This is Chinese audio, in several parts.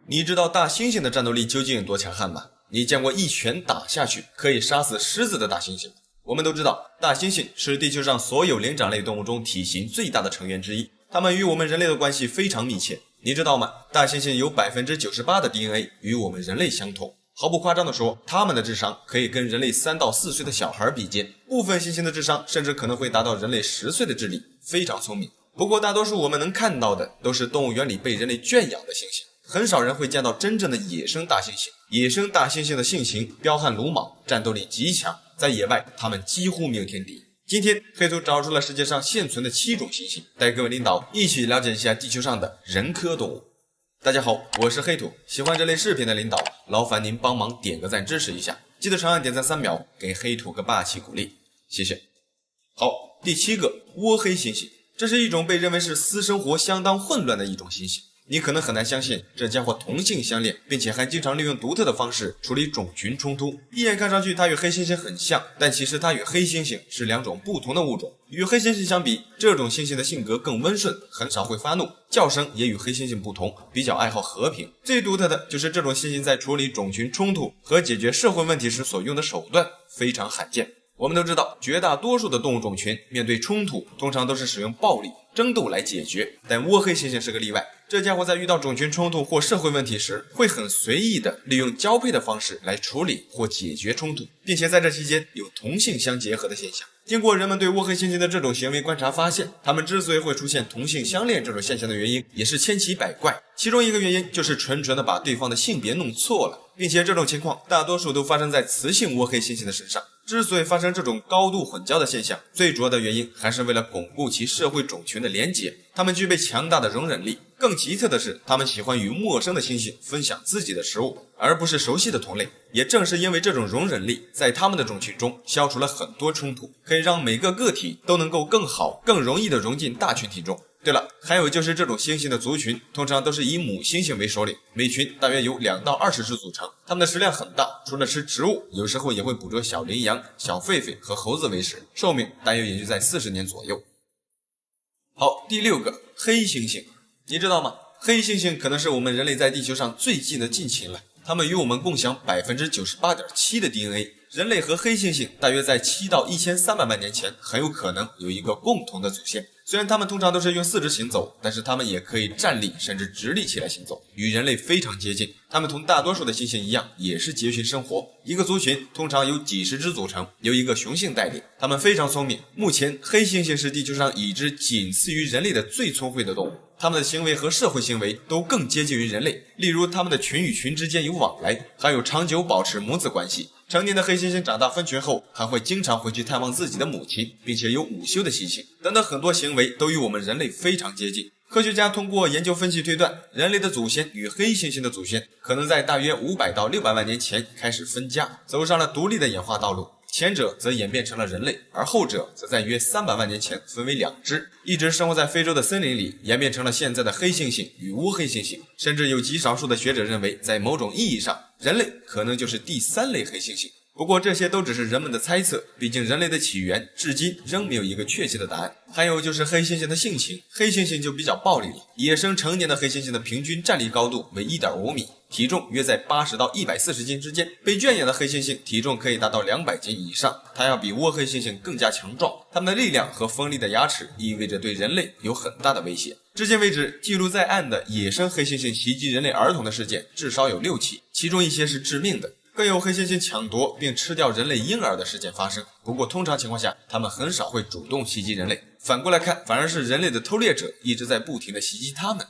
你知道大猩猩的战斗力究竟有多强悍吗？你见过一拳打下去可以杀死狮子的大猩猩吗？我们都知道，大猩猩是地球上所有灵长类动物中体型最大的成员之一，它们与我们人类的关系非常密切。你知道吗？大猩猩有 98% 的 DNA 与我们人类相同。毫不夸张地说，它们的智商可以跟人类3到4岁的小孩比肩，部分猩猩的智商甚至可能会达到人类10岁的智力，非常聪明。不过大多数我们能看到的都是动物园里被人类圈养的猩猩，很少人会见到真正的野生大猩猩。野生大猩猩的性情彪悍鲁莽，战斗力极强，在野外它们几乎没有天敌。今天黑土找出了世界上现存的7种猩猩，带各位领导一起了解一下地球上的人科动物。大家好，我是黑土，喜欢这类视频的领导，劳烦您帮忙点个赞支持一下，记得长按点赞3秒，给黑土个霸气鼓励，谢谢。好，第7个倭黑猩猩，这是一种被认为是私生活相当混乱的一种猩猩。你可能很难相信，这家伙同性相恋，并且还经常利用独特的方式处理种群冲突。一眼看上去它与黑猩猩很像，但其实它与黑猩猩是2种不同的物种。与黑猩猩相比，这种猩猩的性格更温顺，很少会发怒，叫声也与黑猩猩不同，比较爱好和平。最独特的就是这种猩猩在处理种群冲突和解决社会问题时所用的手段非常罕见。我们都知道，绝大多数的动物种群面对冲突通常都是使用暴力争斗来解决，但倭黑猩猩是个例外。这家伙在遇到种群冲突或社会问题时，会很随意的利用交配的方式来处理或解决冲突，并且在这期间有同性相结合的现象。经过人们对倭黑猩猩的这种行为观察发现，它们之所以会出现同性相恋这种现象的原因也是千奇百怪。其中一个原因就是纯纯的把对方的性别弄错了，并且这种情况大多数都发生在雌性倭黑猩猩的身上。之所以发生这种高度混交的现象，最主要的原因还是为了巩固其社会种群的连结。它们具备强大的容忍力，更奇特的是，它们喜欢与陌生的猩猩分享自己的食物，而不是熟悉的同类。也正是因为这种容忍力，在它们的种群中消除了很多冲突，可以让每个个体都能够更好、更容易地融进大群体中。对了，还有就是这种猩猩的族群通常都是以母猩猩为首领，每群大约由2到20只组成。它们的食量很大，除了吃植物，有时候也会捕捉小羚羊、小狒狒和猴子为食，寿命大约也就在40年左右。好，第6个黑猩猩，你知道吗？黑猩猩可能是我们人类在地球上最近的近亲了，它们与我们共享 98.7% 的 DNA。人类和黑猩猩大约在7到1300万年前很有可能有一个共同的祖先。虽然它们通常都是用4肢行走，但是它们也可以站立甚至直立起来行走，与人类非常接近。它们同大多数的猩猩一样，也是结群生活，一个族群通常由几十只组成，由一个雄性带领。它们非常聪明，目前黑猩猩是地球上已知仅次于人类的最聪慧的动物。它们的行为和社会行为都更接近于人类，例如它们的群与群之间有往来，还有长久保持母子关系。成年的黑猩猩长大分群后，还会经常回去探望自己的母亲，并且有午休的习性，等等很多行为都与我们人类非常接近。科学家通过研究分析推断，人类的祖先与黑猩猩的祖先可能在大约500到600万年前开始分家，走上了独立的演化道路。前者则演变成了人类，而后者则在约300万年前分为2支，一直生活在非洲的森林里，演变成了现在的黑猩猩与倭黑猩猩。甚至有极少数的学者认为，在某种意义上，人类可能就是第3类黑猩猩。不过这些都只是人们的猜测，毕竟人类的起源至今仍没有一个确切的答案。还有就是黑猩猩的性情，黑猩猩就比较暴力了。野生成年的黑猩猩的平均站立高度为 1.5 米，体重约在80到140斤之间。被圈养的黑猩猩体重可以达到200斤以上，它要比倭黑猩猩更加强壮。它们的力量和锋利的牙齿意味着对人类有很大的威胁。至今为止，记录在案的野生黑猩猩袭击人类儿童的事件至少有6起，其中一些是致命的。更有黑猩猩抢夺并吃掉人类婴儿的事件发生，不过通常情况下，它们很少会主动袭击人类。反过来看，反而是人类的偷猎者一直在不停地袭击它们。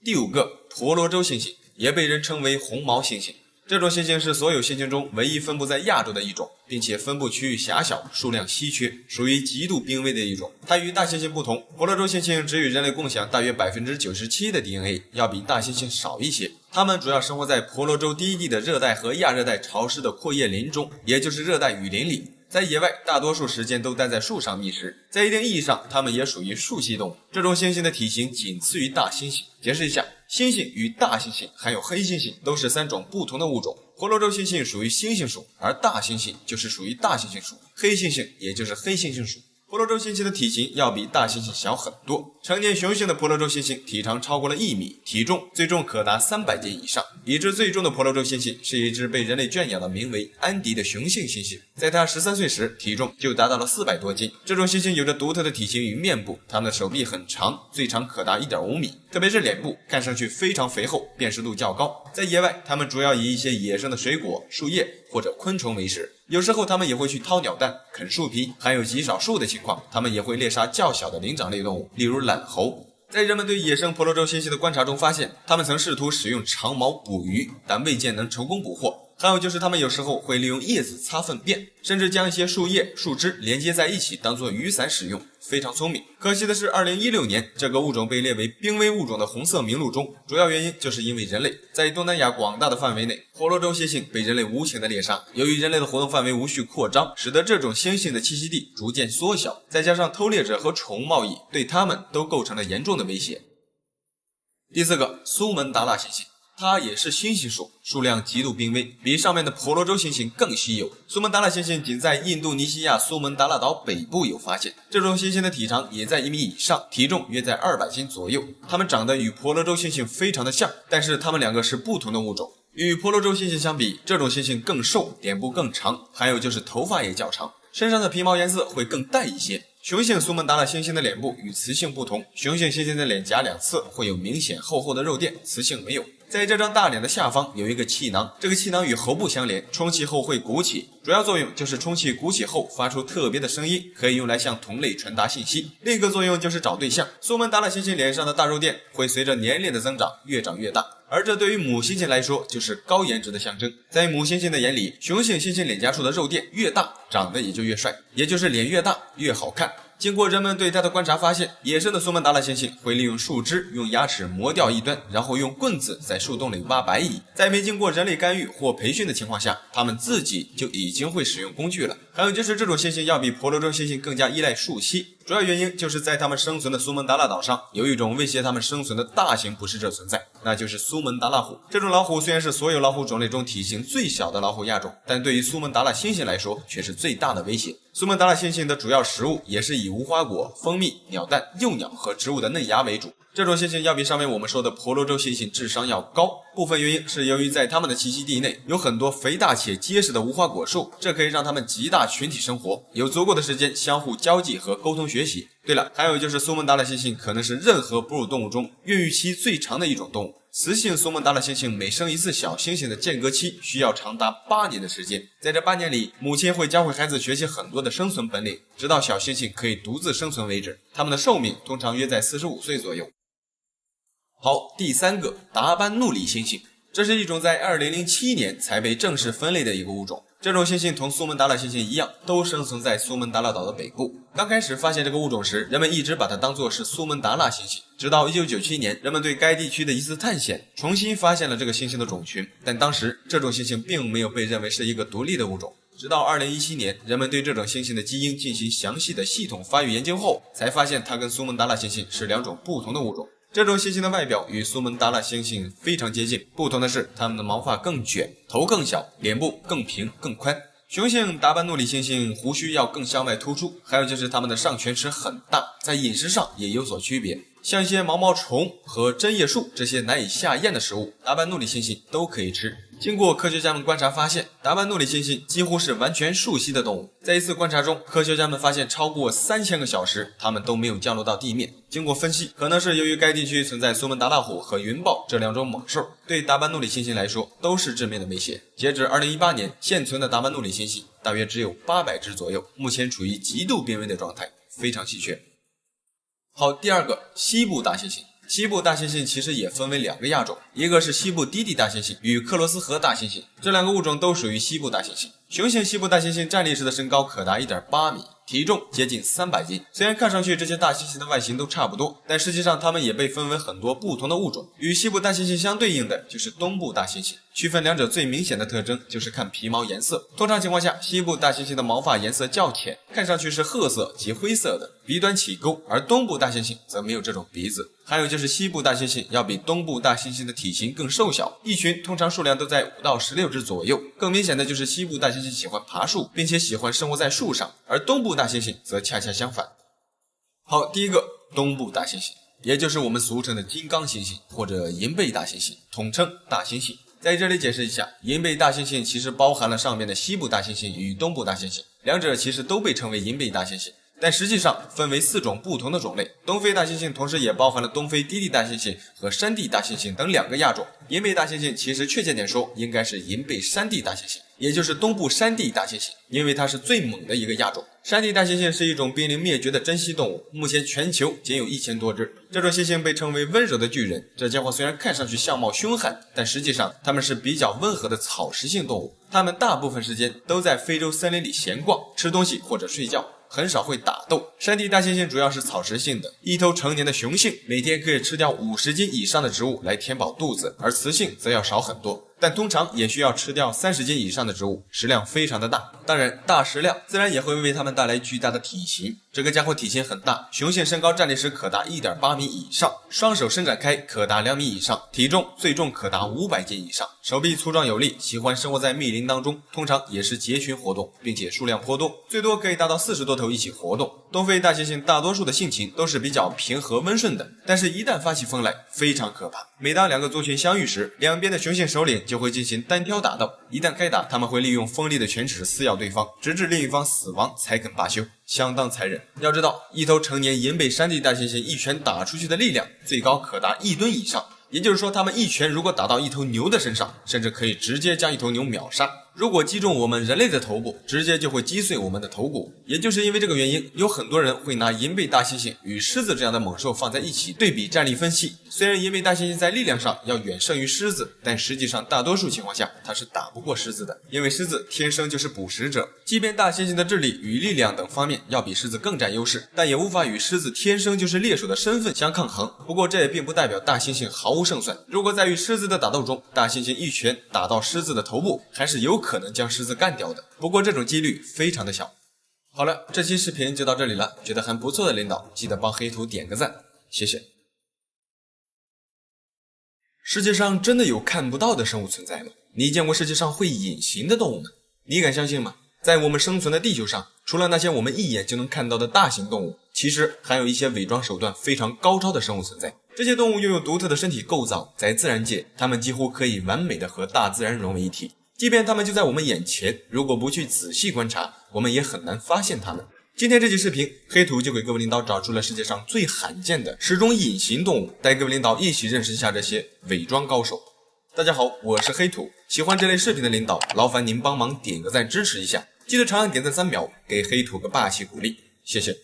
第5个婆罗洲猩猩，也被人称为红毛猩猩。这种猩猩是所有猩猩中唯一分布在亚洲的一种，并且分布区域狭小，数量稀缺，属于极度濒危的一种。它与大猩猩不同，婆罗洲猩猩只与人类共享大约 97% 的 DNA， 要比大猩猩少一些。它们主要生活在婆罗洲低地的热带和亚热带潮湿的阔叶林中，也就是热带雨林里。在野外大多数时间都待在树上觅食，在一定意义上它们也属于树系动物。这种猩猩的体型仅次于大猩猩。解释一下，猩猩与大猩猩还有黑猩猩都是3种不同的物种。婆罗洲猩猩属于猩猩属，而大猩猩就是属于大猩猩属，黑猩猩也就是黑猩猩属。婆罗洲猩猩的体型要比大猩猩小很多，成年雄性的婆罗洲猩猩体长超过了1米，体重最重可达300斤以上。已知最重的婆罗洲猩猩是一只被人类圈养的名为安迪的雄性猩猩，在它13岁时体重就达到了400多斤。这种猩猩有着独特的体型与面部，它们的手臂很长，最长可达 1.5 米，特别是脸部看上去非常肥厚，辨识度较高。在野外，它们主要以一些野生的水果、树叶或者昆虫为食，有时候它们也会去掏鸟蛋、啃树皮，还有极少数的情况，它们也会猎杀较小的灵长类动物，例如懒猴。在人们对野生婆罗洲猩猩的观察中发现，它们曾试图使用长矛捕鱼，但未见能成功捕获。还有就是它们有时候会利用叶子擦粪便，甚至将一些树叶、树枝连接在一起当做雨伞使用，非常聪明。可惜的是2016年这个物种被列为濒危物种的红色名录中，主要原因就是因为人类在东南亚广大的范围内，婆罗洲猩猩被人类无情的猎杀。由于人类的活动范围无序扩张，使得这种猩猩的栖息地逐渐缩小，再加上偷猎者和宠物贸易对它们都构成了严重的威胁。第4个，苏门答腊猩猩。它也是猩猩属，数量极度濒危，比上面的婆罗洲猩猩更稀有。苏门答腊猩猩仅在印度尼西亚苏门答腊岛北部有发现，这种猩猩的体长也在1米以上，体重约在200斤左右。它们长得与婆罗洲猩猩非常的像，但是它们两个是不同的物种。与婆罗洲猩猩相比，这种猩猩更瘦，脸部更长，还有就是头发也较长，身上的皮毛颜色会更淡一些。雄性苏门答腊猩猩的脸部与雌性不同，雄性猩猩的脸颊两侧会有明显厚厚的肉垫，雌性没有。在这张大脸的下方有一个气囊，这个气囊与喉部相连，充气后会鼓起，主要作用就是充气鼓起后发出特别的声音，可以用来向同类传达信息。另一个作用就是找对象。苏门答腊猩猩脸上的大肉垫会随着年龄的增长越长越大，而这对于母猩猩来说就是高颜值的象征。在母猩猩的眼里，雄性猩猩脸颊处的肉垫越大，长得也就越帅，也就是脸越大越好看。经过人们对它的观察发现，野生的苏门答腊猩猩会利用树枝用牙齿磨掉一端，然后用棍子在树洞里挖白蚁。在没经过人类干预或培训的情况下，它们自己就已经会使用工具了。还有就是这种猩猩要比婆罗洲猩猩更加依赖树栖，主要原因就是在它们生存的苏门答腊岛上有一种威胁它们生存的大型捕食者存在，那就是苏门答腊虎。这种老虎虽然是所有老虎种类中体型最小的老虎亚种，但对于苏门答腊猩猩来说却是最大的威胁。苏门答腊猩猩的主要食物也是以无花果、蜂蜜、鸟蛋、幼鸟和植物的嫩芽为主。这种猩猩要比上面我们说的婆罗洲猩猩智商要高，部分原因是由于在它们的栖息地内有很多肥大且结实的无花果树，这可以让它们极大群体生活，有足够的时间相互交际和沟通学习。对了，还有就是苏门答腊猩猩可能是任何哺乳动物中孕育期最长的一种动物。雌性苏门答腊猩猩每生一次小猩猩的间隔期需要长达8年的时间，在这8年里，母亲会教会孩子学习很多的生存本领，直到小猩猩可以独自生存为止。它们的寿命通常约在45岁左右。好，第3个，达班努里猩猩，这是一种在2007年才被正式分类的一个物种。这种猩猩同苏门答腊猩猩一样，都生存在苏门答腊岛的北部。刚开始发现这个物种时，人们一直把它当作是苏门答腊猩猩，直到1997年，人们对该地区的一次探险，重新发现了这个猩猩的种群，但当时这种猩猩并没有被认为是一个独立的物种。直到2017年，人们对这种猩猩的基因进行详细的系统发育研究后，才发现它跟苏门答腊猩猩是2种不同的物种。这种猩猩的外表与苏门答腊猩猩非常接近，不同的是它们的毛发更卷，头更小，脸部更平更宽。雄性达班努里猩猩胡须要更向外突出，还有就是它们的上犬齿很大，在饮食上也有所区别，像一些毛毛虫和针叶树这些难以下咽的食物，达班努里猩猩都可以吃。经过科学家们观察发现，达班努里猩猩几乎是完全树栖的动物。在一次观察中，科学家们发现超过3000个小时，它们都没有降落到地面。经过分析，可能是由于该地区存在苏门答腊虎和云豹这2种猛兽，对达班努里猩猩来说都是致命的威胁。截止2018年，现存的达班努里猩猩大约只有800只左右，目前处于极度濒危的状态，非常稀缺。好，第2个，西部大猩猩。西部大猩猩其实也分为2个亚种，一个是西部低地大猩猩与克罗斯河大猩猩，这2个物种都属于西部大猩猩。雄性西部大猩猩站立时的身高可达 1.8 米，体重接近300斤。虽然看上去这些大猩猩的外形都差不多，但实际上它们也被分为很多不同的物种。与西部大猩猩相对应的就是东部大猩猩，区分两者最明显的特征就是看皮毛颜色。通常情况下，西部大猩猩的毛发颜色较浅，看上去是褐色及灰色的，鼻端起钩，而东部大猩猩则没有这种鼻子。还有就是西部大猩猩要比东部大猩猩的体型更瘦小，一群通常数量都在5到16只左右。更明显的就是西部大猩猩喜欢爬树，并且喜欢生活在树上，而东部大猩猩则恰恰相反。好，第一个，东部大猩猩，也就是我们俗称的金刚猩猩或者银背大猩猩，统称大猩猩。在这里解释一下，银背大猩猩其实包含了上面的西部大猩猩与东部大猩猩，两者其实都被称为银背大猩猩，但实际上分为4种不同的种类。东非大猩猩同时也包含了东非低地大猩猩和山地大猩猩等2个亚种。银背大猩猩其实确切点说应该是银背山地大猩猩，也就是东部山地大猩猩，因为它是最猛的一个亚种。山地大猩猩是一种濒临灭绝的珍稀动物，目前全球仅有1000多只。这种猩猩被称为温柔的巨人，这家伙虽然看上去相貌凶悍，但实际上它们是比较温和的草食性动物，它们大部分时间都在非洲森林里闲逛，吃东西或者睡觉，很少会打斗。山地大猩猩主要是草食性的，一头成年的雄性每天可以吃掉50斤以上的植物来填饱肚子，而雌性则要少很多，但通常也需要吃掉30斤以上的植物，食量非常的大。当然，大食量自然也会为它们带来巨大的体型。这个家伙体型很大，雄性身高站立时可达 1.8 米以上，双手伸展开可达2米以上，体重最重可达500斤以上，手臂粗壮有力，喜欢生活在密林当中，通常也是结群活动，并且数量颇多，最多可以达到40多头一起活动。东非大猩猩大多数的性情都是比较平和温顺的，但是一旦发起疯来，非常可怕。每当2个族群相遇时，两边的雄性首领就会进行单挑打斗，一旦开打，他们会利用锋利的犬齿撕咬对方，直至另一方死亡才肯罢休，相当残忍。要知道，一头成年银背山地大猩猩一拳打出去的力量最高可达1吨以上，也就是说，他们一拳如果打到一头牛的身上，甚至可以直接将一头牛秒杀。如果击中我们人类的头部，直接就会击碎我们的头骨。也就是因为这个原因，有很多人会拿银背大猩猩与狮子这样的猛兽放在一起对比战力分析。虽然银背大猩猩在力量上要远胜于狮子，但实际上大多数情况下它是打不过狮子的，因为狮子天生就是捕食者。即便大猩猩的智力与力量等方面要比狮子更占优势，但也无法与狮子天生就是猎手的身份相抗衡。不过这也并不代表大猩猩毫无胜算，如果在与狮子的打斗中，大猩猩一拳打到狮子的头部，还是有可能将狮子干掉的，不过这种几率非常的小。好了，这期视频就到这里了，觉得很不错的领导记得帮黑土点个赞，谢谢。世界上真的有看不到的生物存在吗？你见过世界上会隐形的动物吗？你敢相信吗？在我们生存的地球上，除了那些我们一眼就能看到的大型动物，其实还有一些伪装手段非常高超的生物存在。这些动物拥有独特的身体构造，在自然界，它们几乎可以完美的和大自然融为一体。即便它们就在我们眼前，如果不去仔细观察，我们也很难发现它们。今天这期视频，黑土就给各位领导找出了世界上最罕见的10种隐形动物，带各位领导一起认识一下这些伪装高手。大家好，我是黑土，喜欢这类视频的领导，劳烦您帮忙点个赞支持一下，记得长按点赞3秒，给黑土个霸气鼓励，谢谢。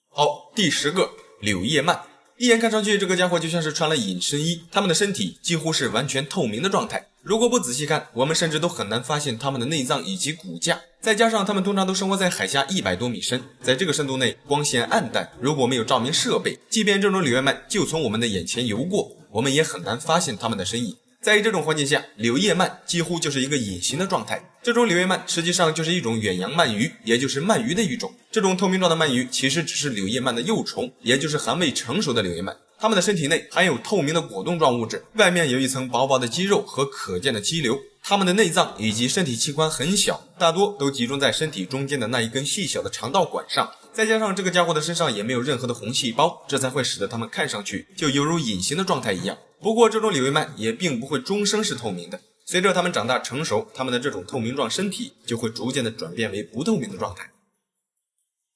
好，第10个，柳叶鳗。一眼看上去，这个家伙就像是穿了隐身衣，他们的身体几乎是完全透明的状态。如果不仔细看，我们甚至都很难发现他们的内脏以及骨架。再加上他们通常都生活在海下100多米深，在这个深度内，光线暗淡，如果没有照明设备，即便这种柳叶鳗就从我们的眼前游过，我们也很难发现它们的身影。在这种环境下，柳叶鳗几乎就是一个隐形的状态。这种柳叶鳗实际上就是一种远洋鳗鱼，也就是鳗鱼的一种。这种透明状的鳗鱼其实只是柳叶鳗的幼虫，也就是还未成熟的柳叶鳗。它们的身体内含有透明的果冻状物质，外面有一层薄薄的肌肉和可见的肌瘤。它们的内脏以及身体器官很小，大多都集中在身体中间的那一根细小的肠道管上。再加上这个家伙的身上也没有任何的红细胞，这才会使得它们看上去就犹如隐形的状态一样。不过这种柳叶鳗也并不会终生是透明的，随着它们长大成熟，它们的这种透明状身体就会逐渐的转变为不透明的状态。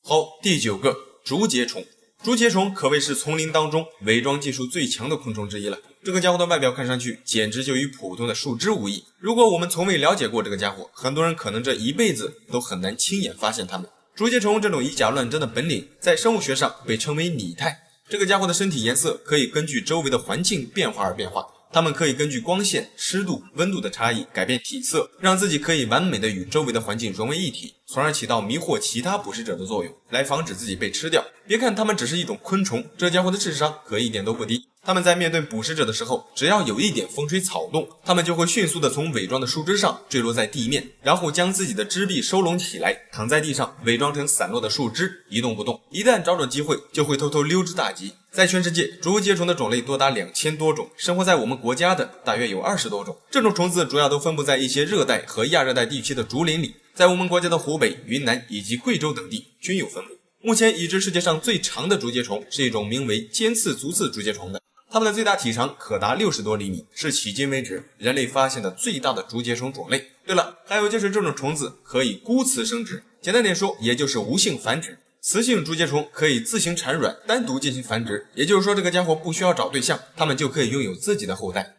好，第9个，竹节虫。竹节虫可谓是丛林当中伪装技术最强的昆虫之一了。这个家伙的外表看上去简直就与普通的树枝无异。如果我们从未了解过这个家伙，很多人可能这一辈子都很难亲眼发现它们。竹节虫这种以假乱真的本领，在生物学上被称为拟态。这个家伙的身体颜色可以根据周围的环境变化而变化，它们可以根据光线、湿度、温度的差异改变体色，让自己可以完美的与周围的环境融为一体，从而起到迷惑其他捕食者的作用，来防止自己被吃掉。别看它们只是一种昆虫，这家伙的智商可一点都不低。他们在面对捕食者的时候，只要有一点风吹草动，他们就会迅速的从伪装的树枝上坠落在地面，然后将自己的肢臂收拢起来，躺在地上，伪装成散落的树枝，一动不动。一旦找准机会，就会偷偷溜之大吉。在全世界，竹节虫的种类多达2000多种，生活在我们国家的大约有20多种。这种虫子主要都分布在一些热带和亚热带地区的竹林里，在我们国家的湖北、云南以及贵州等地均有分布。目前已知世界上最长的竹节虫是一种名为尖刺足刺竹节虫的，它们的最大体长可达60多厘米，是迄今为止人类发现的最大的竹节虫种类。对了，还有就是这种虫子可以孤雌生殖，简单点说，也就是无性繁殖。雌性竹节虫可以自行产卵，单独进行繁殖，也就是说这个家伙不需要找对象，它们就可以拥有自己的后代。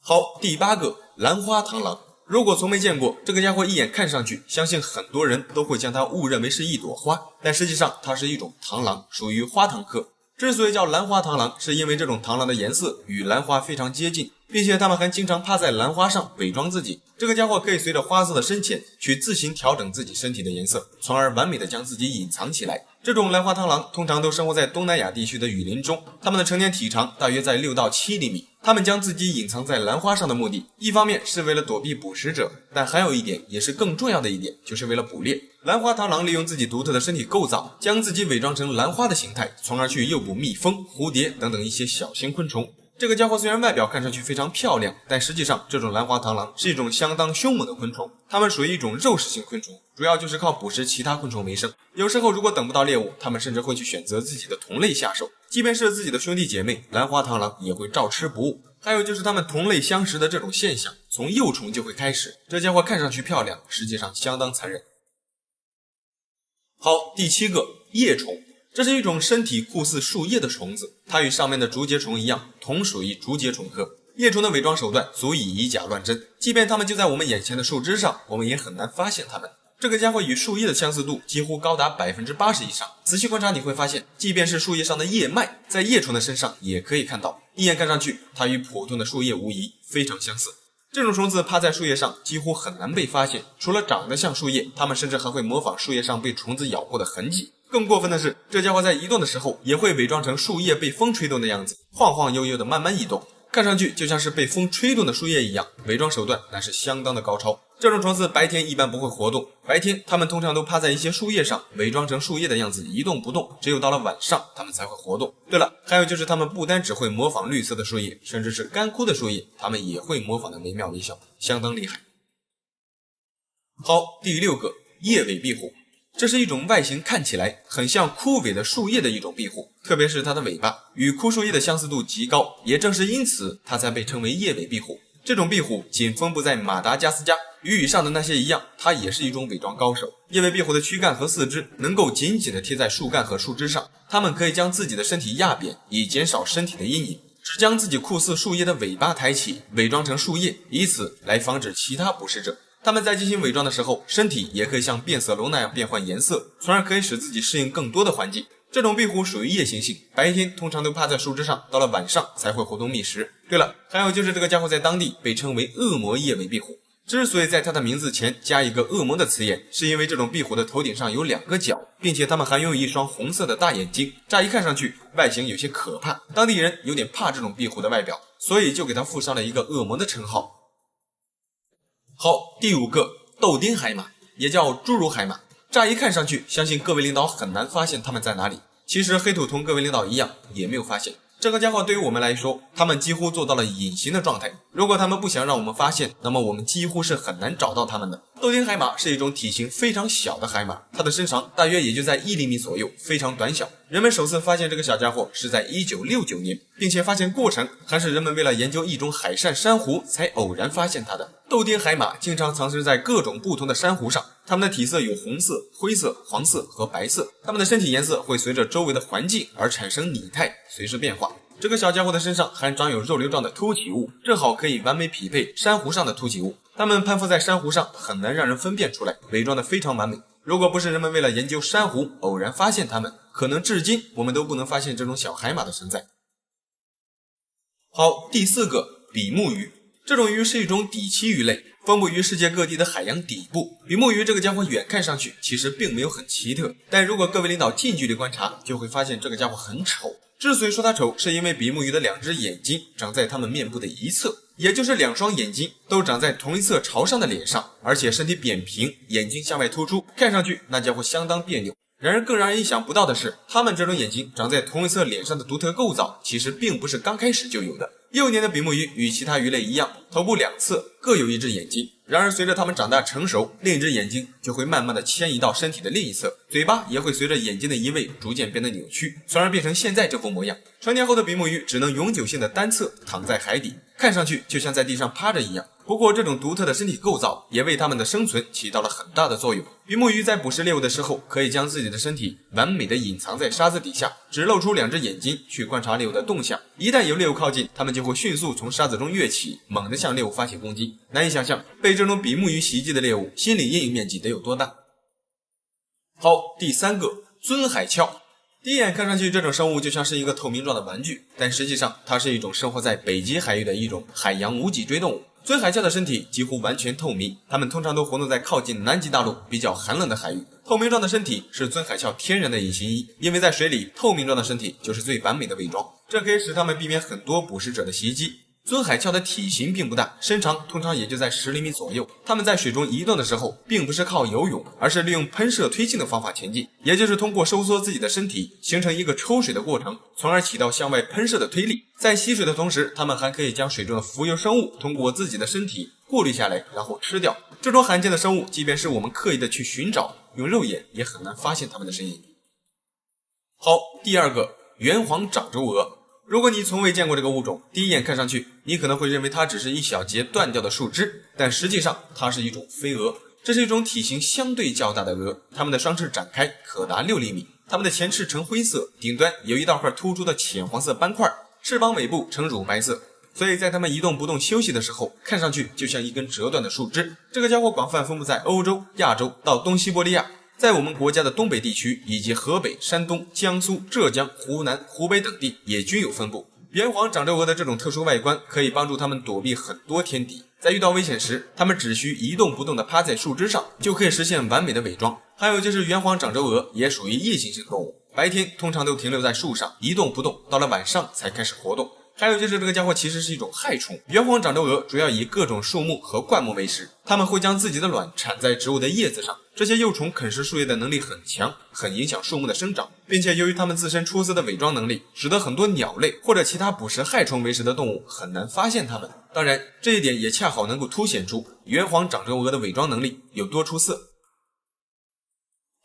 好，第8个，兰花螳螂。如果从没见过这个家伙，一眼看上去，相信很多人都会将它误认为是一朵花，但实际上它是一种螳螂，属于花螳科。之所以叫兰花螳螂，是因为这种螳螂的颜色与兰花非常接近，并且它们还经常趴在兰花上伪装自己。这个家伙可以随着花色的深浅去自行调整自己身体的颜色，从而完美的将自己隐藏起来。这种兰花螳螂通常都生活在东南亚地区的雨林中，它们的成年体长大约在6到7厘米。它们将自己隐藏在兰花上的目的，一方面是为了躲避捕食者，但还有一点也是更重要的一点，就是为了捕猎。兰花螳螂利用自己独特的身体构造，将自己伪装成兰花的形态，从而去诱捕蜜蜂、蝴蝶等等一些小型昆虫。这个家伙虽然外表看上去非常漂亮，但实际上这种兰花螳螂是一种相当凶猛的昆虫，它们属于一种肉食性昆虫，主要就是靠捕食其他昆虫为生。有时候如果等不到猎物，它们甚至会去选择自己的同类下手，即便是自己的兄弟姐妹，兰花螳螂也会照吃不误。还有就是它们同类相食的这种现象，从幼虫就会开始。这家伙看上去漂亮，实际上相当残忍。好，第7个，叶虫。这是一种身体酷似树叶的虫子，它与上面的竹节虫一样，同属于竹节虫科。叶虫的伪装手段足以以假乱真，即便它们就在我们眼前的树枝上，我们也很难发现它们。这个家伙与树叶的相似度几乎高达80%以上。仔细观察你会发现，即便是树叶上的叶脉，在叶虫的身上也可以看到，一眼看上去，它与普通的树叶无疑，非常相似。这种虫子趴在树叶上几乎很难被发现，除了长得像树叶，它们甚至还会模仿树叶上被虫子咬过的痕迹。更过分的是，这家伙在移动的时候也会伪装成树叶被风吹动的样子，晃晃悠悠的慢慢移动，看上去就像是被风吹动的树叶一样，伪装手段那是相当的高超。这种虫子白天一般不会活动，白天它们通常都趴在一些树叶上，伪装成树叶的样子一动不动，只有到了晚上它们才会活动。对了，还有就是它们不单只会模仿绿色的树叶，甚至是干枯的树叶，它们也会模仿的惟妙惟肖，相当厉害。好，第6个，叶尾壁虎。这是一种外形看起来很像枯萎的树叶的一种壁虎，特别是它的尾巴与枯树叶的相似度极高，也正是因此它才被称为叶尾壁虎。这种壁虎仅分布在马达加斯加，与以上的那些一样，它也是一种伪装高手。叶尾壁虎的躯干和四肢能够紧紧地贴在树干和树枝上，它们可以将自己的身体压扁，以减少身体的阴影，只将自己酷似树叶的尾巴抬起，伪装成树叶，以此来防止其他捕食者。他们在进行伪装的时候，身体也可以像变色龙那样变换颜色，从而可以使自己适应更多的环境。这种壁虎属于夜行性，白天通常都趴在树枝上，到了晚上才会活动觅食。对了，还有就是这个家伙在当地被称为恶魔叶尾壁虎。之所以在它的名字前加一个恶魔的词眼，是因为这种壁虎的头顶上有2个角，并且它们还拥有一双红色的大眼睛，乍一看上去外形有些可怕，当地人有点怕这种壁虎的外表，所以就给它附上了一个恶魔的称号。好，第5个，豆丁海马，也叫侏儒海马。乍一看上去，相信各位领导很难发现它们在哪里。其实黑土同各位领导一样，也没有发现。这个家伙对于我们来说，他们几乎做到了隐形的状态。如果他们不想让我们发现，那么我们几乎是很难找到他们的。豆丁海马是一种体型非常小的海马，它的身长大约也就在1厘米左右，非常短小。人们首次发现这个小家伙是在1969年，并且发现过程还是人们为了研究一种海扇珊瑚才偶然发现它的。豆丁海马经常藏身在各种不同的珊瑚上，它们的体色有红色、灰色、黄色和白色，它们的身体颜色会随着周围的环境而产生拟态，随之变化。这个小家伙的身上还长有肉瘤状的凸起物，正好可以完美匹配珊瑚上的凸起物。它们攀附在珊瑚上，很难让人分辨出来，伪装得非常完美。如果不是人们为了研究珊瑚偶然发现它们，可能至今我们都不能发现这种小海马的存在。好，第4个，比目鱼。这种鱼是一种底栖鱼类，分布于世界各地的海洋底部。比目鱼这个家伙远看上去其实并没有很奇特，但如果各位领导近距离观察，就会发现这个家伙很丑。之所以说它丑，是因为比目鱼的两只眼睛长在它们面部的一侧，也就是两双眼睛都长在同一侧朝上的脸上，而且身体扁平，眼睛向外突出，看上去那家伙相当别扭。然而更让人意想不到的是，它们这种眼睛长在同一侧脸上的独特构造，其实并不是刚开始就有的。幼年的比目鱼与其他鱼类一样，头部两侧各有一只眼睛，然而随着它们长大成熟，另一只眼睛就会慢慢的迁移到身体的另一侧，嘴巴也会随着眼睛的移位逐渐变得扭曲，从而变成现在这副模样。成年后的比目鱼只能永久性的单侧躺在海底，看上去就像在地上趴着一样。不过这种独特的身体构造也为它们的生存起到了很大的作用。比目鱼在捕食猎物的时候，可以将自己的身体完美的隐藏在沙子底下，只露出两只眼睛去观察猎物的动向。一旦有猎物靠近，它们就会迅速从沙子中跃起，猛地向猎物发起攻击。难以想象被这种比目鱼袭击的猎物心理阴影面积得有多大。好，第三个，尊海鞘。第一眼看上去，这种生物就像是一个透明状的玩具，但实际上它是一种生活在北极海域的一种海洋无脊椎动物。尊海鞘的身体几乎完全透明，它们通常都活动在靠近南极大陆比较寒冷的海域。透明状的身体是尊海鞘天然的隐形衣，因为在水里，透明状的身体就是最完美的伪装，这可以使它们避免很多捕食者的袭击。尊海鞘的体型并不大，身长通常也就在10厘米左右。它们在水中移动的时候，并不是靠游泳，而是利用喷射推进的方法前进，也就是通过收缩自己的身体，形成一个抽水的过程，从而起到向外喷射的推力。在吸水的同时，它们还可以将水中的浮游生物通过自己的身体过滤下来，然后吃掉。这种罕见的生物，即便是我们刻意的去寻找，用肉眼也很难发现它们的身影。好，第二个，圆黄掌轴蛾。如果你从未见过这个物种，第一眼看上去，你可能会认为它只是一小节断掉的树枝，但实际上它是一种飞蛾。这是一种体型相对较大的蛾，它们的双翅展开可达6厘米，它们的前翅呈灰色，顶端有一大块突出的浅黄色斑块，翅膀尾部呈乳白色，所以在它们一动不动休息的时候，看上去就像一根折断的树枝。这个家伙广泛分布在欧洲、亚洲到东西伯利亚，在我们国家的东北地区以及河北、山东、江苏、浙江、湖南、湖北等地也均有分布。圆黄掌轴蛾的这种特殊外观可以帮助它们躲避很多天敌，在遇到危险时，它们只需一动不动地趴在树枝上，就可以实现完美的伪装。还有就是圆黄掌轴蛾也属于夜行性动物，白天通常都停留在树上一动不动，到了晚上才开始活动。还有就是这个家伙其实是一种害虫，圆黄掌轴蛾主要以各种树木和灌木为食，它们会将自己的卵产在植物的叶子上，这些幼虫啃食树叶的能力很强，很影响树木的生长，并且由于它们自身出色的伪装能力，使得很多鸟类或者其他捕食害虫为食的动物很难发现它们。当然，这一点也恰好能够凸显出圆黄掌轴蛾的伪装能力有多出色。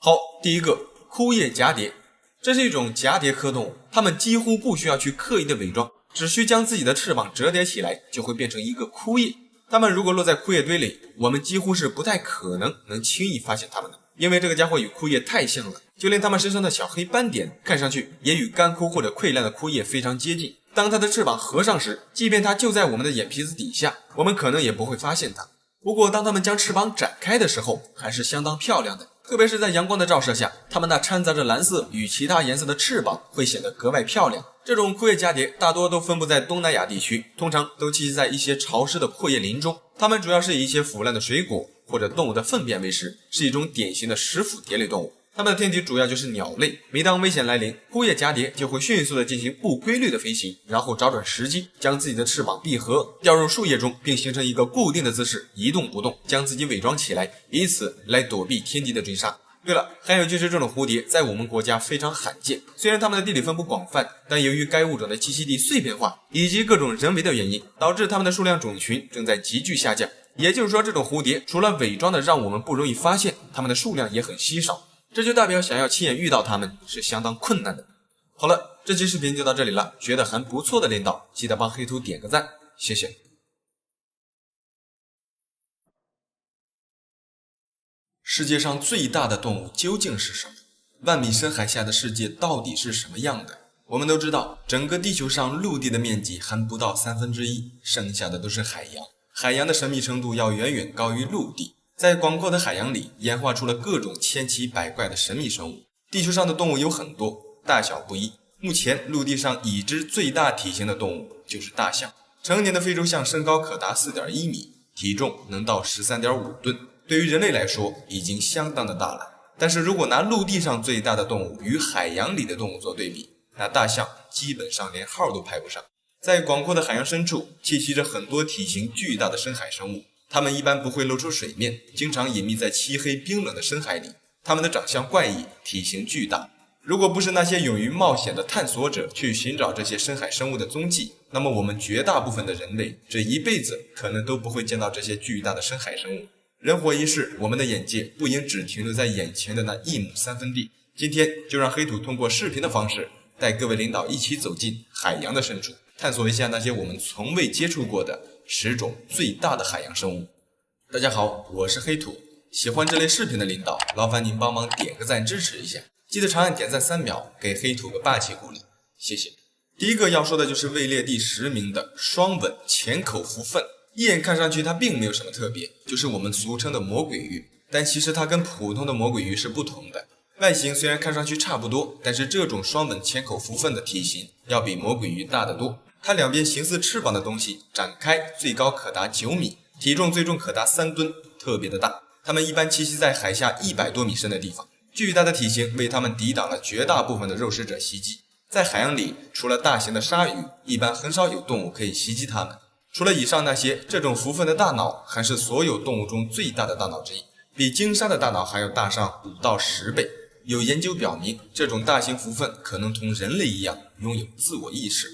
好，第一个，枯叶蛱蝶。这是一种蛱蝶科动物，它们几乎不需要去刻意的伪装，只需将自己的翅膀折叠起来，就会变成一个枯叶。它们如果落在枯叶堆里，我们几乎是不太可能轻易发现它们的，因为这个家伙与枯叶太像了，就连它们身上的小黑斑点看上去也与干枯或者溃烂的枯叶非常接近。当它的翅膀合上时，即便它就在我们的眼皮子底下，我们可能也不会发现它。不过当它们将翅膀展开的时候，还是相当漂亮的，特别是在阳光的照射下，它们那掺杂着蓝色与其他颜色的翅膀会显得格外漂亮。这种枯叶蛱蝶大多都分布在东南亚地区，通常都栖息在一些潮湿的阔叶林中。它们主要是以一些腐烂的水果或者动物的粪便为食，是一种典型的食腐蝶类动物。它们的天敌主要就是鸟类，每当危险来临，枯叶蛱蝶就会迅速的进行不规律的飞行，然后找准时机，将自己的翅膀闭合，掉入树叶中，并形成一个固定的姿势，一动不动，将自己伪装起来，以此来躲避天敌的追杀。对了，还有就是这种蝴蝶在我们国家非常罕见，虽然它们的地理分布广泛，但由于该物种的栖息地碎片化以及各种人为的原因，导致它们的数量种群正在急剧下降。也就是说，这种蝴蝶除了伪装的让我们不容易发现，它们的数量也很稀少，这就代表想要亲眼遇到它们是相当困难的。好了，这期视频就到这里了，觉得还不错的领导记得帮黑兔点个赞，谢谢。世界上最大的动物究竟是什么？万米深海下的世界到底是什么样的？我们都知道，整个地球上陆地的面积还不到1/3，剩下的都是海洋。海洋的神秘程度要远远高于陆地，在广阔的海洋里演化出了各种千奇百怪的神秘生物。地球上的动物有很多，大小不一。目前陆地上已知最大体型的动物就是大象。成年的非洲象身高可达4.1米，体重能到13.5吨。对于人类来说已经相当的大了，但是如果拿陆地上最大的动物与海洋里的动物做对比，那大象基本上连号都排不上。在广阔的海洋深处，栖息着很多体型巨大的深海生物，它们一般不会露出水面，经常隐秘在漆黑冰冷的深海里。它们的长相怪异，体型巨大。如果不是那些勇于冒险的探索者去寻找这些深海生物的踪迹，那么我们绝大部分的人类这一辈子可能都不会见到这些巨大的深海生物。人活一世，我们的眼界不应只停留在眼前的那一亩三分地。今天就让黑土通过视频的方式，带各位领导一起走进海洋的深处，探索一下那些我们从未接触过的10种最大的海洋生物。大家好，我是黑土。喜欢这类视频的领导，劳烦您帮忙点个赞支持一下，记得长按点赞3秒，给黑土个霸气鼓励，谢谢。第一个要说的就是位列第10名的双吻浅口蝠粪。一眼看上去它并没有什么特别，就是我们俗称的魔鬼鱼，但其实它跟普通的魔鬼鱼是不同的。外形虽然看上去差不多，但是这种双吻浅口蝠粪的体型要比魔鬼鱼大得多。它两边形似翅膀的东西展开最高可达9米，体重最重可达3吨，特别的大。它们一般栖息在海下100多米深的地方，巨大的体型为它们抵挡了绝大部分的肉食者袭击。在海洋里，除了大型的鲨鱼，一般很少有动物可以袭击它们。除了以上那些，这种蝠粪的大脑还是所有动物中最大的大脑之一，比鲸鲨的大脑还要大上5到10倍。有研究表明，这种大型蝠粪可能同人类一样拥有自我意识。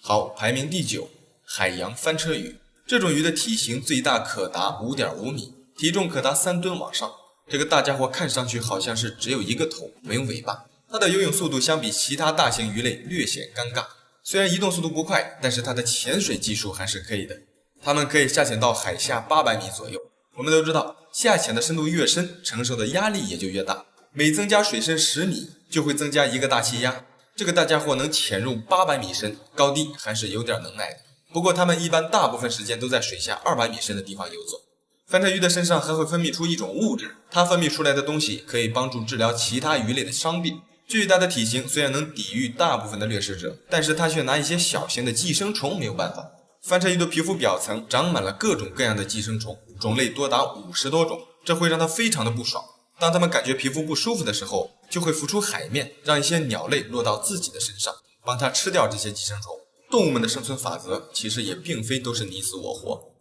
好，排名第9，海洋翻车鱼。这种鱼的体型最大可达 5.5 米，体重可达3吨往上。这个大家伙看上去好像是只有一个头，没有尾巴。它的游泳速度相比其他大型鱼类略显尴尬，虽然移动速度不快，但是它的潜水技术还是可以的。它们可以下潜到海下800米左右。我们都知道，下潜的深度越深，承受的压力也就越大。每增加水深10米，就会增加一个大气压。这个大家伙能潜入800米深，高低还是有点能耐的。不过它们一般大部分时间都在水下200米深的地方游走。翻车鱼的身上还会分泌出一种物质，它分泌出来的东西可以帮助治疗其他鱼类的伤病。巨大的体型虽然能抵御大部分的掠食者，但是它却拿一些小型的寄生虫没有办法。翻车鱼的皮肤表层长满了各种各样的寄生虫，种类多达50多种，这会让它非常的不爽。当它们感觉皮肤不舒服的时候，就会浮出海面，让一些鸟类落到自己的身上，帮它吃掉这些寄生虫。动物们的生存法则其实也并非都是你死我活。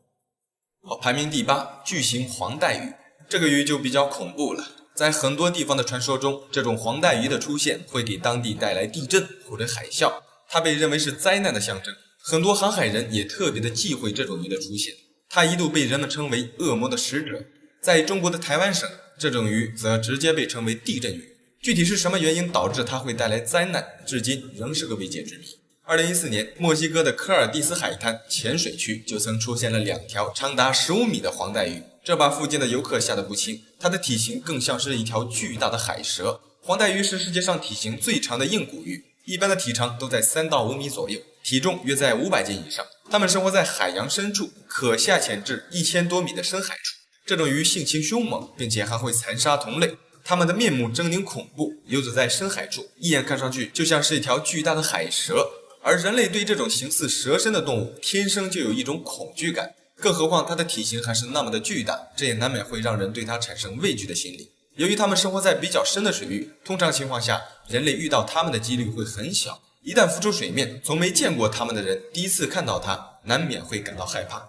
好，排名第8，巨型黄带鱼。这个鱼就比较恐怖了。在很多地方的传说中，这种黄带鱼的出现会给当地带来地震或者海啸，它被认为是灾难的象征。很多航海人也特别的忌讳这种鱼的出现，它一度被人们称为恶魔的使者。在中国的台湾省，这种鱼则直接被称为地震鱼。具体是什么原因导致它会带来灾难，至今仍是个未解之谜。2014年，墨西哥的科尔蒂斯海滩浅水区就曾出现了2条长达15米的黄带鱼，这把附近的游客吓得不轻。它的体型更像是一条巨大的海蛇。黄带鱼是世界上体型最长的硬骨鱼，一般的体长都在3到5米左右，体重约在500斤以上。它们生活在海洋深处，可下潜至1000多米的深海处。这种鱼性情凶猛，并且还会残杀同类。它们的面目狰狞恐怖，游走在深海处，一眼看上去就像是一条巨大的海蛇。而人类对这种形似蛇身的动物天生就有一种恐惧感，更何况它的体型还是那么的巨大，这也难免会让人对它产生畏惧的心理。由于它们生活在比较深的水域，通常情况下人类遇到它们的几率会很小，一旦浮出水面，从没见过它们的人第一次看到它，难免会感到害怕。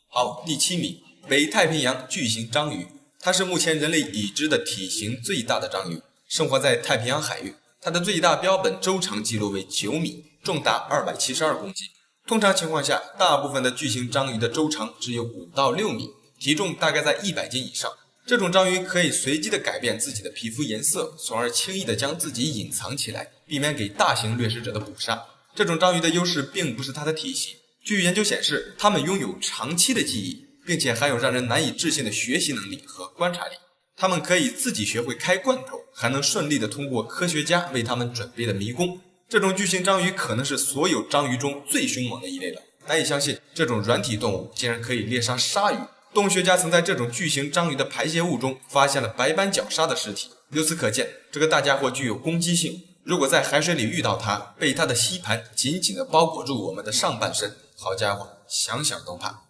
好，第7名，北太平洋巨型章鱼。它是目前人类已知的体型最大的章鱼，生活在太平洋海域。它的最大标本周长记录为9米，重达272公斤。通常情况下，大部分的巨型章鱼的周长只有5到6米，体重大概在100斤以上。这种章鱼可以随机的改变自己的皮肤颜色，从而轻易的将自己隐藏起来，避免给大型掠食者的捕杀。这种章鱼的优势并不是它的体型，据研究显示，它们拥有长期的记忆，并且还有让人难以置信的学习能力和观察力。它们可以自己学会开罐头，还能顺利地通过科学家为它们准备的迷宫。这种巨型章鱼可能是所有章鱼中最凶猛的一类了。难以相信，这种软体动物竟然可以猎杀鲨鱼。动物学家曾在这种巨型章鱼的排泄物中发现了白斑角鲨的尸体。由此可见，这个大家伙具有攻击性。如果在海水里遇到它，被它的吸盘紧紧地包裹住我们的上半身，好家伙，想想都怕。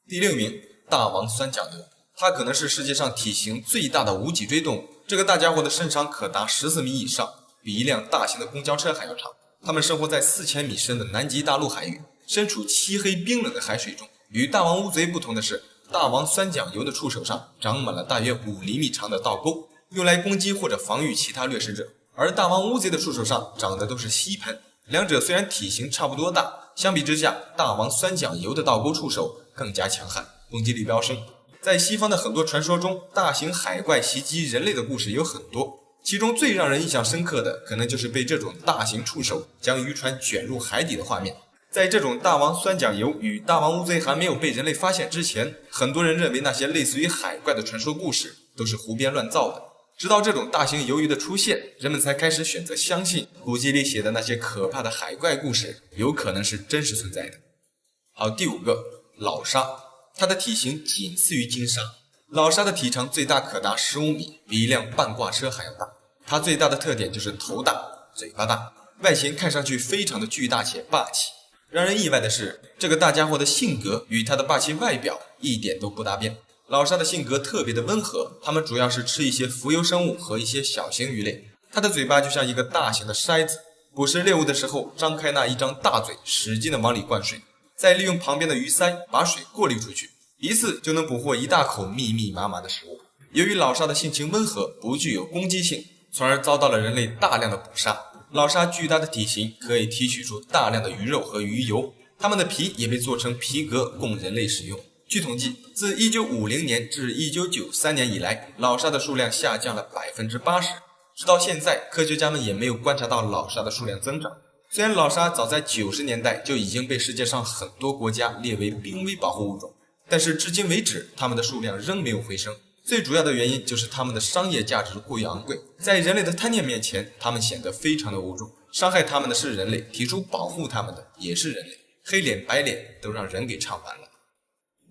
第6名，大王三角牛。它可能是世界上体型最大的无脊椎动物，这个大家伙的身长可达14米以上，比一辆大型的公交车还要长。它们生活在4000米深的南极大陆海域，身处漆黑冰冷的海水中。与大王乌贼不同的是，大王酸桨游的触手上长满了大约5厘米长的倒钩，用来攻击或者防御其他掠食者，而大王乌贼的触手上长的都是吸盘。两者虽然体型差不多大，相比之下，大王酸桨游的倒钩触手更加强悍，攻击力飙升。在西方的很多传说中，大型海怪袭击人类的故事有很多，其中最让人印象深刻的，可能就是被这种大型触手将渔船卷入海底的画面。在这种大王酸桨游与大王乌贼还没有被人类发现之前，很多人认为那些类似于海怪的传说故事都是胡编乱造的。直到这种大型鱿鱼的出现，人们才开始选择相信古籍里写的那些可怕的海怪故事有可能是真实存在的。好，第5个，老鲨，它的体型仅次于鲸鲨。老鲨的体长最大可达15米，比一辆半挂车还要大。它最大的特点就是头大、嘴巴大，外形看上去非常的巨大且霸气。让人意外的是，这个大家伙的性格与它的霸气外表一点都不搭边。老鲨的性格特别的温和，它们主要是吃一些浮游生物和一些小型鱼类。它的嘴巴就像一个大型的筛子，捕食猎物的时候张开那一张大嘴，使劲的往里灌水，再利用旁边的鱼鳃把水过滤出去，一次就能捕获一大口密密麻麻的食物。由于老鲨的性情温和，不具有攻击性，从而遭到了人类大量的捕杀。老鲨巨大的体型可以提取出大量的鱼肉和鱼油，它们的皮也被做成皮革供人类使用。据统计，自1950年至1993年以来，老鲨的数量下降了80%。直到现在，科学家们也没有观察到老鲨的数量增长。虽然老鲨早在90年代就已经被世界上很多国家列为濒危保护物种，但是至今为止，它们的数量仍没有回升。最主要的原因就是它们的商业价值过于昂贵，在人类的贪念面前，它们显得非常的无助。伤害它们的是人类，提出保护它们的也是人类，黑脸白脸都让人给唱完了。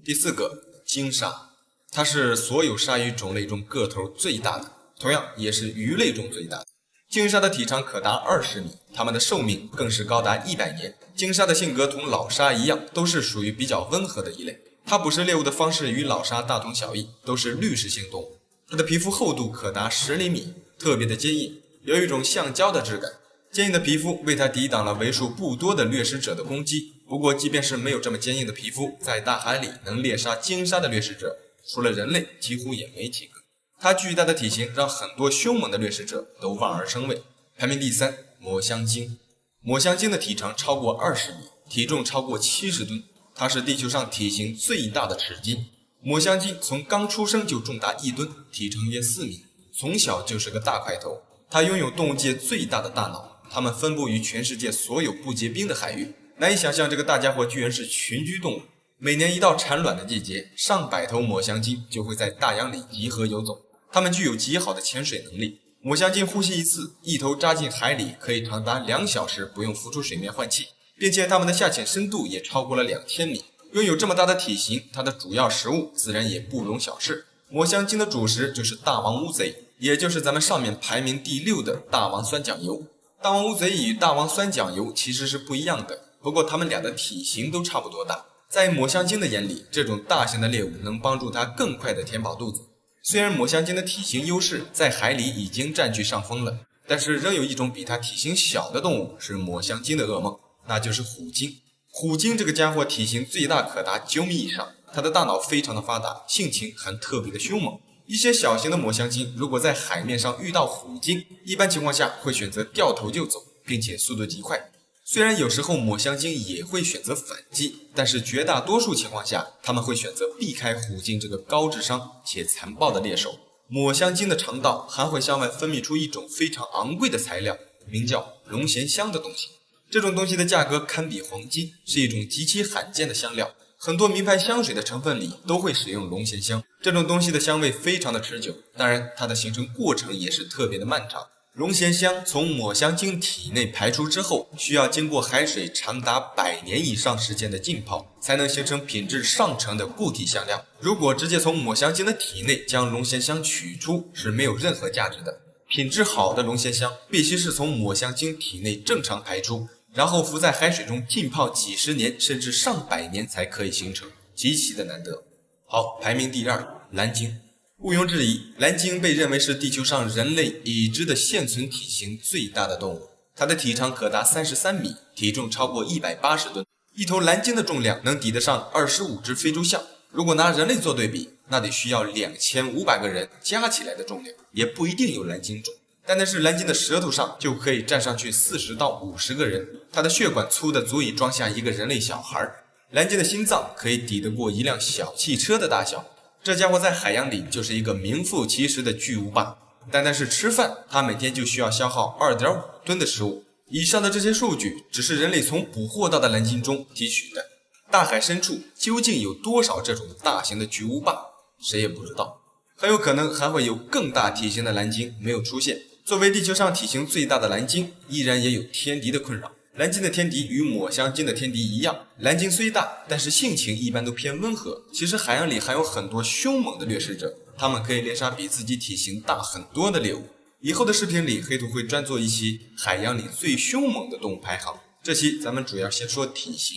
第4个，鲸鲨，它是所有鲨鱼种类中个头最大的，同样也是鱼类中最大的。鲸鲨的体长可达20米，它们的寿命更是高达100年。鲸鲨的性格同老鲨一样，都是属于比较温和的一类。它捕食猎物的方式与老鲨大同小异，都是滤食性动物。它的皮肤厚度可达10厘米，特别的坚硬，有一种橡胶的质感。坚硬的皮肤为它抵挡了为数不多的掠食者的攻击。不过即便是没有这么坚硬的皮肤，在大海里能猎杀鲸鲨的掠食者，除了人类几乎也没几个。它巨大的体型让很多凶猛的掠食者都望而生畏。排名第3，抹香鲸。抹香鲸的体长超过20米，体重超过70吨，它是地球上体型最大的齿鲸。抹香鲸从刚出生就重达1吨，体长约4米，从小就是个大块头。它拥有动物界最大的大脑，它们分布于全世界所有不结冰的海域。难以想象这个大家伙居然是群居动物。每年一到产卵的季节，上百头抹香鲸就会在大洋里集合游走。它们具有极好的潜水能力。抹香鲸呼吸一次，一头扎进海里可以长达2小时不用浮出水面换气，并且它们的下潜深度也超过了2000米。拥有这么大的体型，它的主要食物自然也不容小视。抹香鲸的主食就是大王乌贼，也就是咱们上面排名第6的大王酸桨鱿。大王乌贼与大王酸桨鱿其实是不一样的，不过它们俩的体型都差不多大。在抹香鲸的眼里，这种大型的猎物能帮助它更快地填饱肚子。虽然抹香鲸的体型优势在海里已经占据上风了，但是仍有一种比它体型小的动物是抹香鲸的噩梦，那就是虎鲸。虎鲸这个家伙体型最大可达9米以上，它的大脑非常的发达，性情还特别的凶猛。一些小型的抹香鲸如果在海面上遇到虎鲸，一般情况下会选择掉头就走，并且速度极快。虽然有时候抹香鲸也会选择反击，但是绝大多数情况下，他们会选择避开虎鲸这个高智商且残暴的猎手。抹香鲸的肠道还会向外分泌出一种非常昂贵的材料，名叫龙涎香的东西。这种东西的价格堪比黄金，是一种极其罕见的香料。很多名牌香水的成分里都会使用龙涎香，这种东西的香味非常的持久，当然它的形成过程也是特别的漫长。龙涎香从抹香鲸体内排出之后，需要经过海水长达100年以上时间的浸泡，才能形成品质上乘的固体香料。如果直接从抹香鲸的体内将龙涎香取出，是没有任何价值的。品质好的龙涎香必须是从抹香鲸体内正常排出，然后浮在海水中浸泡几十年甚至上百年才可以形成，极其的难得。好，排名第2，蓝鲸。毋庸置疑，蓝鲸被认为是地球上人类已知的现存体型最大的动物，它的体长可达33米，体重超过180吨。一头蓝鲸的重量能抵得上25只非洲象。如果拿人类做对比，那得需要2500个人加起来的重量，也不一定有蓝鲸重。但是蓝鲸的舌头上就可以站上去40到50个人，它的血管粗的足以装下一个人类小孩。蓝鲸的心脏可以抵得过一辆小汽车的大小。这家伙在海洋里就是一个名副其实的巨无霸。但是吃饭，它每天就需要消耗 2.5 吨的食物。以上的这些数据只是人类从捕获到的蓝鲸中提取的。大海深处究竟有多少这种大型的巨无霸，谁也不知道。很有可能还会有更大体型的蓝鲸没有出现。作为地球上体型最大的蓝鲸，依然也有天敌的困扰。蓝鲸的天敌与抹香鲸的天敌一样，蓝鲸虽大，但是性情一般都偏温和。其实海洋里还有很多凶猛的掠食者，他们可以猎杀比自己体型大很多的猎物。以后的视频里，黑土会专做一期海洋里最凶猛的动物排行。这期咱们主要先说体型。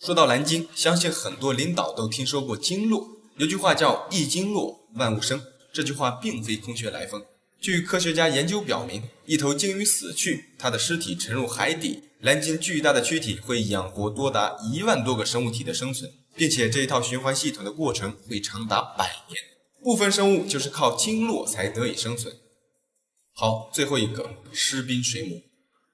说到蓝鲸，相信很多领导都听说过鲸落。有句话叫一鲸落万物生，这句话并非空穴来风。据科学家研究表明，一头鲸鱼死去，它的尸体沉入海底，蓝鲸巨大的躯体会养活多达1万多个生物体的生存，并且这一套循环系统的过程会长达100年。部分生物就是靠鲸落才得以生存。好，最后一个狮滨水母，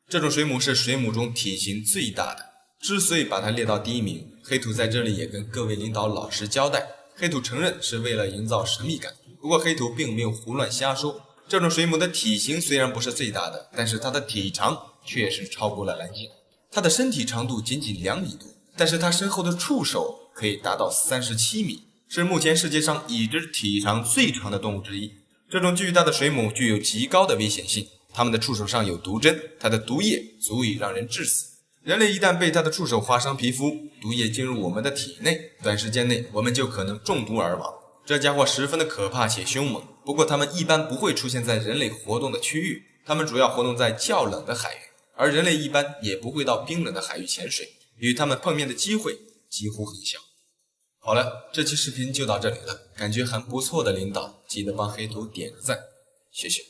这种水母是水母中体型最大的。之所以把它列到第一名，黑土在这里也跟各位领导老实交代，黑土承认是为了营造神秘感。不过黑土并没有胡乱瞎说，这种水母的体型虽然不是最大的，但是它的体长确实超过了蓝鲸。它的身体长度仅仅2米多，但是它身后的触手可以达到37米，是目前世界上已知体长最长的动物之一。这种巨大的水母具有极高的危险性，它们的触手上有毒针，它的毒液足以让人致死。人类一旦被它的触手划伤皮肤，毒液进入我们的体内，短时间内我们就可能中毒而亡。这家伙十分的可怕且凶猛，不过它们一般不会出现在人类活动的区域，它们主要活动在较冷的海域，而人类一般也不会到冰冷的海域潜水，与它们碰面的机会几乎很小。好了，这期视频就到这里了，感觉还不错的领导，记得帮黑土点个赞，谢谢。